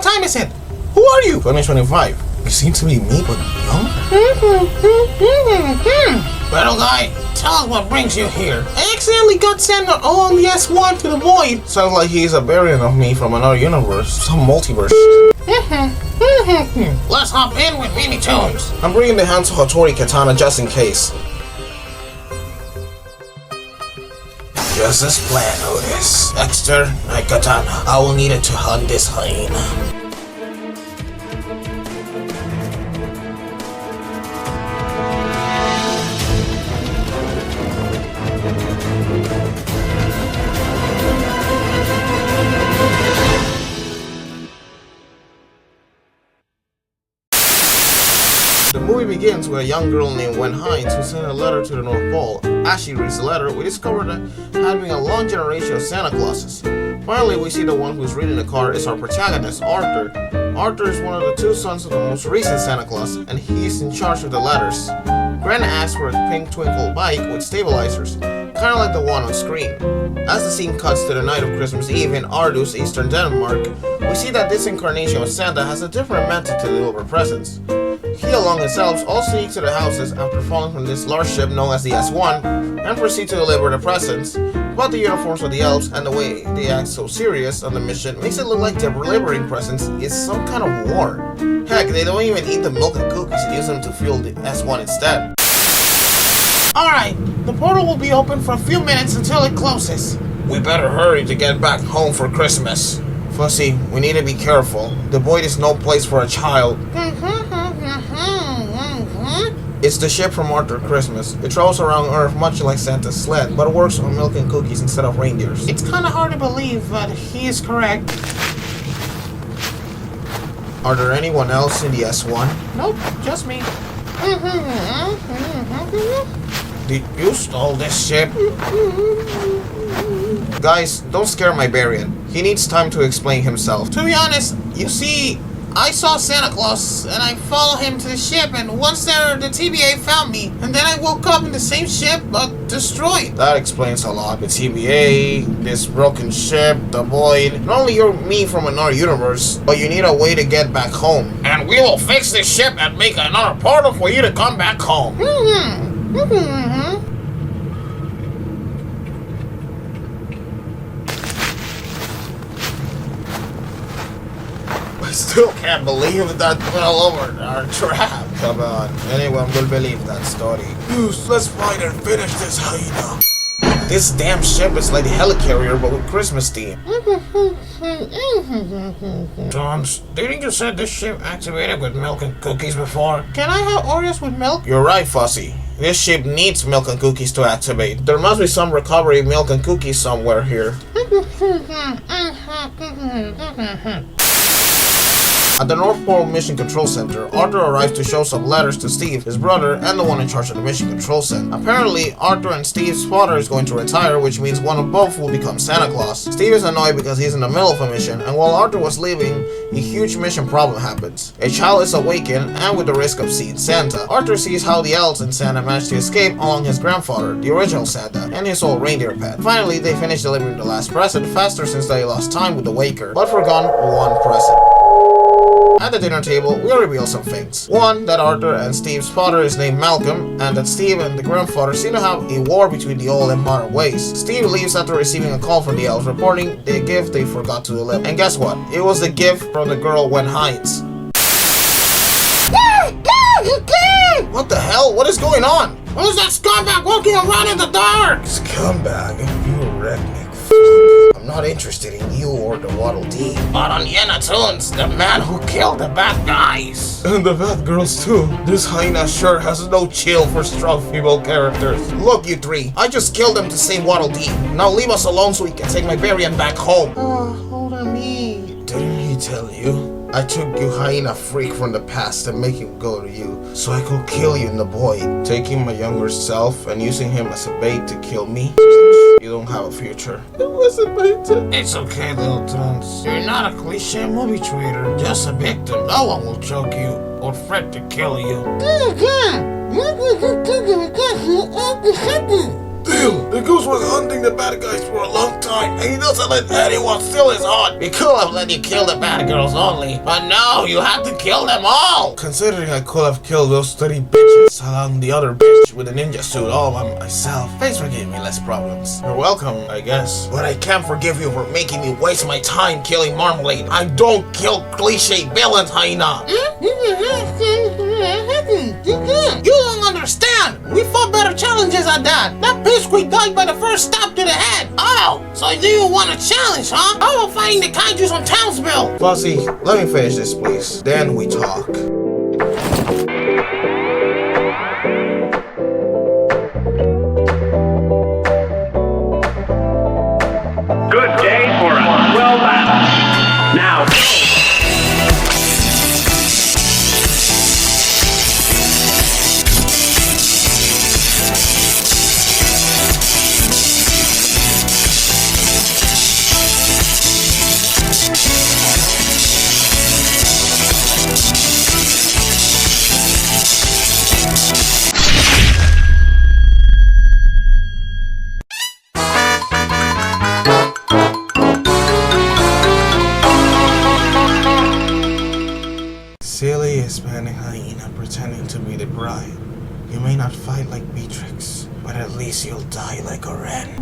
time is it? Who are you? 2025. You seem to be me, but young? Little guy, tell us what brings you here. I accidentally got sent on the S1 to the void. Sounds like he's a variant of me from another universe. Some multiverse. Let's hop in with Hienatoons. I'm bringing the Hanzo Hattori katana just in case. Just as planned, Otis. Dexter, my katana. I will need it to hunt this hyena. The movie begins with a young girl named Wen Hines who sent a letter to the North Pole. As she reads the letter, we discover that having a long generation of Santa Clauses. Finally, we see the one who's reading the card is our protagonist, Arthur. Arthur is one of the two sons of the most recent Santa Claus, and he is in charge of the letters. Gren asks for a pink twinkle bike with stabilizers, kinda like the one on screen. As the scene cuts to the night of Christmas Eve in Aardus, eastern Denmark, we see that this incarnation of Santa has a different method to deliver presents. He, along his elves, all sneak to the houses after falling from this large ship known as the S1 and proceed to deliver the presents. But the uniforms of the elves and the way they act so serious on the mission makes it look like they're delivering presents is some kind of war. Heck, they don't even eat the milk and cookies and use them to fuel the S1 instead. Alright, the portal will be open for a few minutes until it closes. We better hurry to get back home for Christmas. Fussy, we need to be careful. The void is no place for a child. It's the ship from Arthur Christmas. It travels around Earth much like Santa's sled, but it works on milk and cookies instead of reindeers. It's kinda hard to believe, but he is correct. Are there anyone else in the S1? Nope, just me. Did you stole this ship? Guys, don't scare my Barian. He needs time to explain himself. To be honest, you see, I saw Santa Claus and I followed him to the ship, and once there the TBA found me, and then I woke up in the same ship but destroyed. That explains a lot. The TBA, this broken ship, the void. Not only you're me from another universe, but you need a way to get back home. And we will fix this ship and make another portal for you to come back home. I still can't believe that fell over our trap. Come on, anyone will believe that story. Goose, let's fight and finish this hyena. This damn ship is like a helicarrier but with Christmas theme. Jones, didn't you say this ship activated with milk and cookies before? Can I have Oreos with milk? You're right, Fussy. This ship needs milk and cookies to activate. There must be some recovery milk and cookies somewhere here. At the North Pole Mission Control Center, Arthur arrives to show some letters to Steve, his brother, and the one in charge of the Mission Control Center. Apparently, Arthur and Steve's father is going to retire, which means one of both will become Santa Claus. Steve is annoyed because he's in the middle of a mission, and while Arthur was leaving, a huge mission problem happens. A child is awakened, and with the risk of seeing Santa. Arthur sees how the elves and Santa managed to escape along his grandfather, the original Santa, and his old reindeer pet. Finally, they finish delivering the last present faster since they lost time with the Waker, but forgot one present. At the dinner table, we reveal some things. One, that Arthur and Steve's father is named Malcolm, and that Steve and the grandfather seem to have a war between the old and modern ways. Steve leaves after receiving a call from the elves reporting the gift they forgot to deliver. And guess what? It was the gift from the girl Wen Hines. What the hell? What is going on? Who's that scumbag walking around in the dark? Scumbag? You redneck. I'm not interested in you or the Waddle Dee. But on Hienatoons, the man who killed the bad guys. And the bad girls too. This hyena sure has no chill for strong female characters. Look, you three, I just killed them to save Waddle Dee. Now leave us alone so we can take my Barian back home. Hold on me. Didn't he tell you? I took you hyena freak from the past and make him go to you, so I could kill you in the void. Taking my younger self and using him as a bait to kill me? You don't have a future. It wasn't my time. It's okay, little Toons. You're not a cliche movie traitor, just a victim. No one will choke you or threat to kill you. Deal! The Goose was hunting the bad guys for a long time, and he doesn't let anyone steal his heart. We could have let you kill the bad girls only, but no, you had to kill them all! Considering I could have killed those 30 bitches along the other bitch with a ninja suit all by myself, thanks for giving me less problems. You're welcome, I guess. But I can't forgive you for making me waste my time killing Marmalade. I don't kill cliche villains, Hyena! You don't understand! We fought better challenges at that! That pipsqueak died by the first stab to the head! Oh! So do you want a challenge, huh? How about fighting the kaijus on Townsville? Flossie, let me finish this, please. Then we talk. Good day for a swell battle. Now Silly Hispanic hyena pretending to be the bride. You may not fight like Beatrix, but at least you'll die like a wren.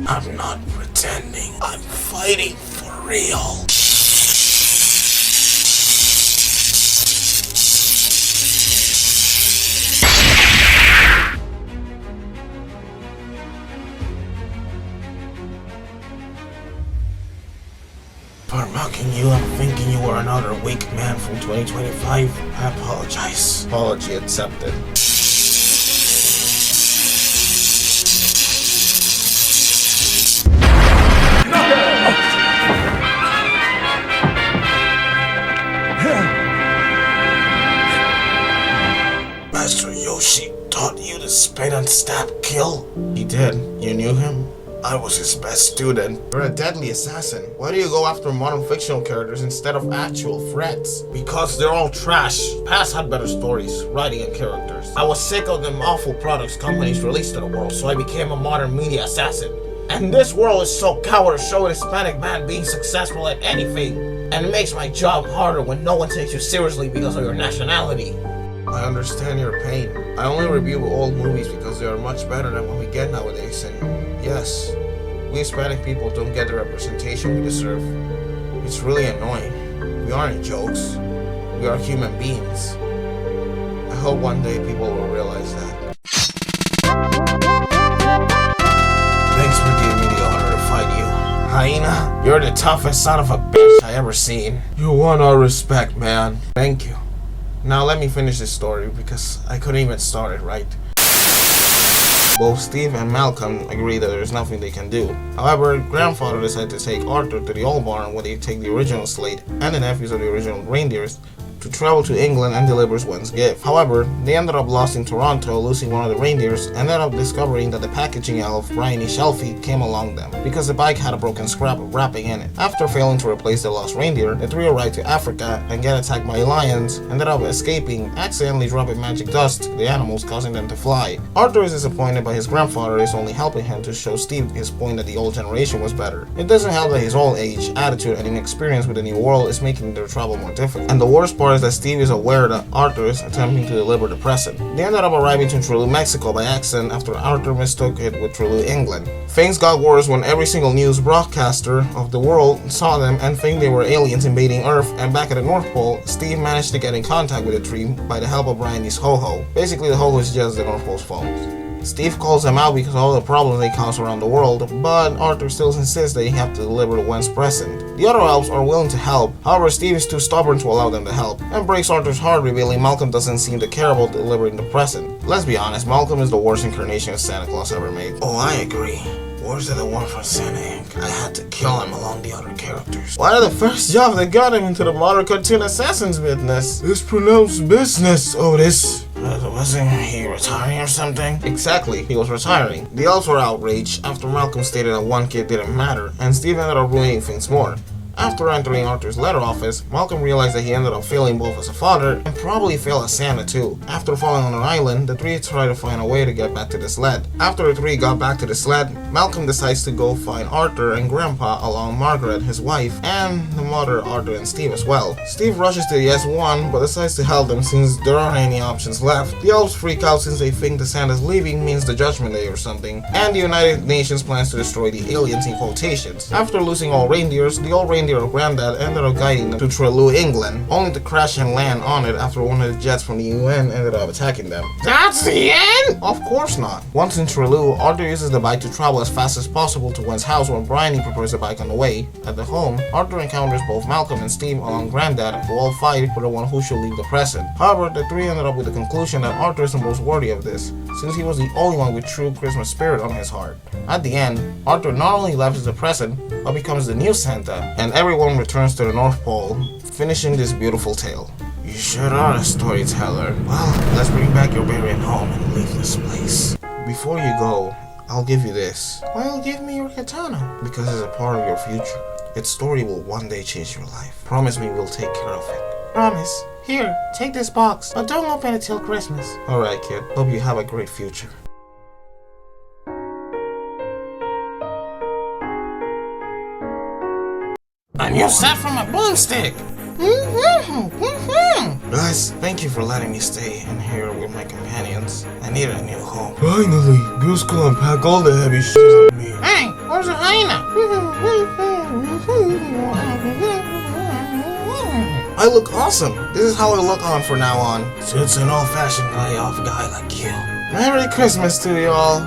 I'm not pretending, I'm fighting for real. For mocking you and thinking you were another weak man from 2025, I apologize. Apology accepted. Master Yoshi taught you to spit and stab kill? He did. You knew him? I was his best student. You're a deadly assassin. Why do you go after modern fictional characters instead of actual threats? Because they're all trash. Past had better stories, writing, and characters. I was sick of them awful products companies released to the world, so I became a modern media assassin. And this world is so coward to show a Hispanic man being successful at anything. And it makes my job harder when no one takes you seriously because of your nationality. I understand your pain. I only review old movies because they are much better than what we get nowadays, and yes, we Hispanic people don't get the representation we deserve. It's really annoying. We aren't jokes. We are human beings. I hope one day people will realize that. Thanks for giving me the honor to fight you. Hyena, you're the toughest son of a bitch I ever seen. You won our respect, man. Thank you. Now let me finish this story because I couldn't even start it right. Both Steve and Malcolm agree that there's nothing they can do. However, grandfather decided to take Arthur to the old barn where they take the original slate and the nephews of the original reindeers to travel to England and deliver Gwen's gift. However, they ended up lost in Toronto, losing one of the reindeers, and ended up discovering that the packaging elf, Bryony Shelfie, came along them, because the bike had a broken scrap of wrapping in it. After failing to replace the lost reindeer, the trio ride to Africa and get attacked by lions, ended up escaping, accidentally dropping magic dust to the animals, causing them to fly. Arthur is disappointed by his grandfather is only helping him to show Steve his point that the old generation was better. It doesn't help that his old age, attitude, and inexperience with the new world is making their travel more difficult. And the worst part is that Steve is aware that Arthur is attempting to deliver the present. They ended up arriving to Trelew, Mexico by accident after Arthur mistook it with Trelew, England. Things got worse when every single news broadcaster of the world saw them and think they were aliens invading Earth, and back at the North Pole, Steve managed to get in contact with the tree by the help of Bryony's Ho-Ho. Basically, the Ho-Ho is just the North Pole's phone. Steve calls them out because of all the problems they cause around the world, but Arthur still insists that he have to deliver Gwen's present. The other elves are willing to help, however Steve is too stubborn to allow them to help, and breaks Arthur's heart revealing Malcolm doesn't seem to care about delivering the present. Let's be honest, Malcolm is the worst incarnation of Santa Claus ever made. Oh, I agree. Worse than the one from Santa Inc. I had to kill him along the other characters. Why the first job that got him into the modern cartoon assassin's business? It's pronounced business, Otis. Wasn't he retiring or something? Exactly, he was retiring. The elves were outraged after Malcolm stated that one kid didn't matter, and Steve ended up ruining things more. After entering Arthur's letter office, Malcolm realized that he ended up failing both as a father and probably failed as Santa too. After falling on an island, the three try to find a way to get back to the sled. After the three got back to the sled, Malcolm decides to go find Arthur and Grandpa along Margaret, his wife, and the mother Arthur and Steve as well. Steve rushes to the S1 but decides to help them since there aren't any options left. The elves freak out since they think the Santa's leaving means the Judgment Day or something, and the United Nations plans to destroy the aliens in quotations. After losing all reindeers, the old reindeer of Granddad ended up guiding them to Trelew, England, only to crash and land on it after one of the jets from the UN ended up attacking them. That's the end? Of course not. Once in Trelew, Arthur uses the bike to travel as fast as possible to Gwen's house while Bryony prepares the bike on the way. At the home, Arthur encounters both Malcolm and Steve along Granddad, who all fight for the one who should leave the present. However, the three ended up with the conclusion that Arthur is the most worthy of this, since he was the only one with true Christmas spirit on his heart. At the end, Arthur not only left as the present, but becomes the new Santa, and everyone returns to the North Pole, finishing this beautiful tale. You sure are a storyteller. Well, let's bring back your burial home and leave this place. Before you go, I'll give you this. Why will give me your katana? Because it's a part of your future. Its story will one day change your life. Promise me we'll take care of it. Promise. Here, take this box, but don't open it till Christmas. Alright, kid. Hope you have a great future. A new set from a boomstick! Guys, thank you for letting me stay in here with my companions. I need a new home. Finally, Goose can unpack all the heavy shit on me. Hey, where's a hyena? I look awesome. This is how I look on from now on. Suits an old-fashioned playoff guy like you. Merry Christmas to y'all.